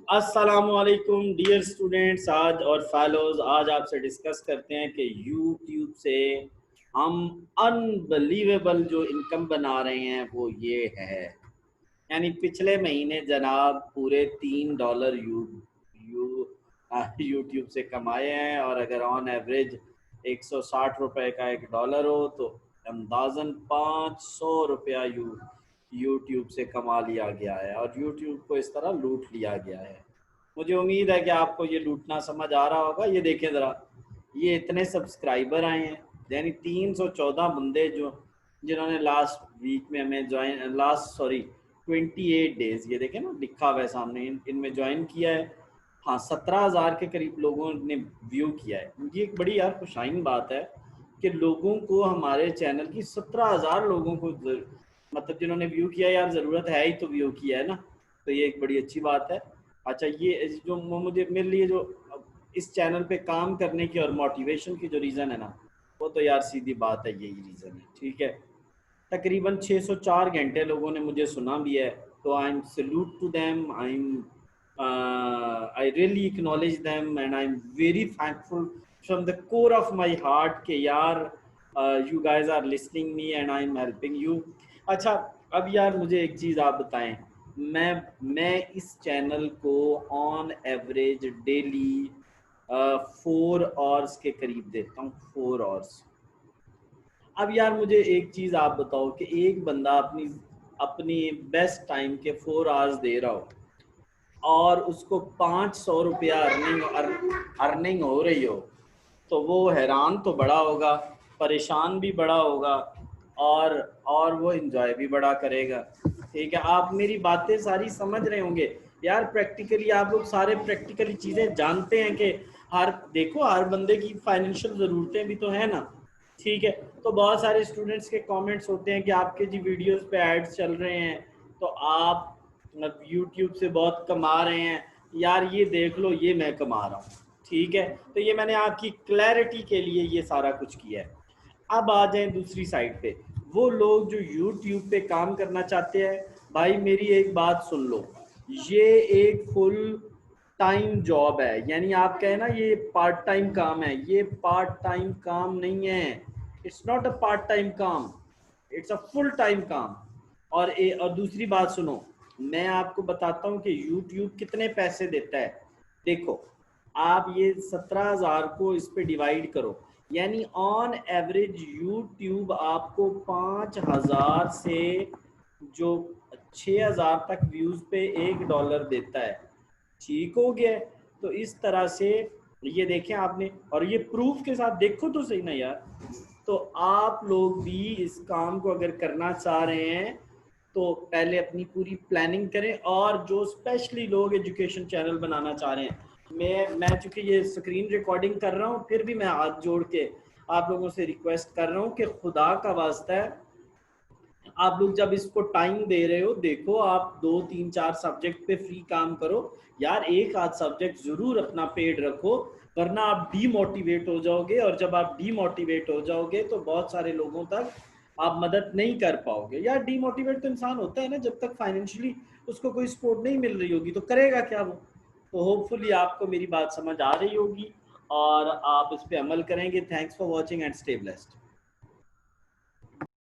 अस्सलामुअलैकुम dear students, आज और फैलोज, आज आपसे डिस्कस करते हैं कि यूट्यूब से हम अनबिलीवेबल जो इनकम बना रहे हैं वो ये है। यानी पिछले महीने जनाब पूरे $3 यू यूट्यूब से कमाए हैं, और अगर ऑन एवरेज 160 रुपए का $1 हो तो अंदाजन $500 यूट्यूब से कमा लिया गया है, और यूट्यूब को इस तरह लूट लिया गया है। मुझे उम्मीद है कि आपको ये लूटना समझ आ रहा होगा। ये देखें ज़रा, ये इतने सब्सक्राइबर आए हैं, यानी 314 बंदे जो जिन्होंने लास्ट वीक में हमें ज्वाइन, लास्ट सॉरी 28 डेज, ये देखें ना लिखा हुआ है सामने, इनमें ज्वाइन किया है। हाँ, 17,000 के करीब लोगों ने व्यू किया है। ये एक बड़ी यार खुशाइन बात है कि लोगों को, हमारे चैनल की 17,000 लोगों को मतलब जिन्होंने व्यू किया है, यार ज़रूरत है ही तो व्यू किया है ना, तो ये एक बड़ी अच्छी बात है। अच्छा, ये जो मुझे मेरे लिए जो इस चैनल पे काम करने की और मोटिवेशन की जो रीज़न है ना, वो तो यार सीधी बात है, यही रीज़न है। ठीक है, तकरीबन 604 घंटे लोगों ने मुझे सुना भी है, तो I am salute to them, I really acknowledge them and I am very thankful from the core of my heart कि यार you guys are listening me and I am helping you. अच्छा, अब यार मुझे एक चीज़ आप बताएं, मैं इस चैनल को ऑन एवरेज डेली 4 आवर्स के करीब देता हूँ, 4 आवर्स। अब यार मुझे एक चीज़ आप बताओ कि एक बंदा अपनी अपनी बेस्ट टाइम के 4 आवर्स दे रहा हो और उसको ₹500 अर्निंग हो रही हो, तो वो हैरान तो बड़ा होगा, परेशान भी बड़ा होगा, और वो एंजॉय भी बड़ा करेगा। ठीक है, आप मेरी बातें सारी समझ रहे होंगे यार। प्रैक्टिकली आप लोग सारे प्रैक्टिकली चीज़ें जानते हैं कि हर बंदे की फाइनेंशियल ज़रूरतें भी तो है ना। ठीक है, तो बहुत सारे स्टूडेंट्स के कमेंट्स होते हैं कि आपके जी वीडियोस पे एड्स चल रहे हैं, तो आप यूट्यूब से बहुत कमा रहे हैं। यार ये देख लो, ये मैं कमा रहा हूँ। ठीक है, तो ये मैंने आपकी क्लैरिटी के लिए ये सारा कुछ किया है। अब आ जाए दूसरी साइड पे, वो लोग जो यूट्यूब पे काम करना चाहते हैं, भाई मेरी एक बात सुन लो, ये एक फुल टाइम जॉब है। यानी आप कहें ना ये पार्ट टाइम काम है, ये पार्ट टाइम काम नहीं है। It's not a part time काम, इट्स अ फुल टाइम काम। और दूसरी बात सुनो, मैं आपको बताता हूँ कि यूट्यूब कितने पैसे देता है। देखो, आप ये 17,000 को इस पे डिवाइड करो, यानी ऑन एवरेज यूट्यूब आपको 5,000 से जो 6,000 तक व्यूज पे $1 देता है। ठीक हो गया। तो इस तरह से ये देखें आपने, और ये प्रूफ के साथ देखो तो सही ना यार। तो आप लोग भी इस काम को अगर करना चाह रहे हैं तो पहले अपनी पूरी प्लानिंग करें, और जो स्पेशली लोग एजुकेशन चैनल बनाना चाह रहे हैं, मैं चूंकि ये स्क्रीन रिकॉर्डिंग कर रहा हूँ, फिर भी मैं हाथ जोड़ के आप लोगों से रिक्वेस्ट कर रहा हूँ कि खुदा का वास्ता है, आप लोग जब इसको टाइम दे रहे हो, देखो आप 2 3 4 सब्जेक्ट पे फ्री काम करो यार, एक आध सब्जेक्ट जरूर अपना पेड रखो, वरना आप डीमोटिवेट हो जाओगे, और जब आप डीमोटिवेट हो जाओगे तो बहुत सारे लोगों तक आप मदद नहीं कर पाओगे। यार डीमोटिवेट तो इंसान होता है ना, जब तक फाइनेंशियली उसको कोई सपोर्ट नहीं मिल रही होगी तो करेगा क्या वो। तो होपफुली आपको मेरी बात समझ आ रही होगी और आप इस पे अमल करेंगे। Thanks for watching and stay blessed.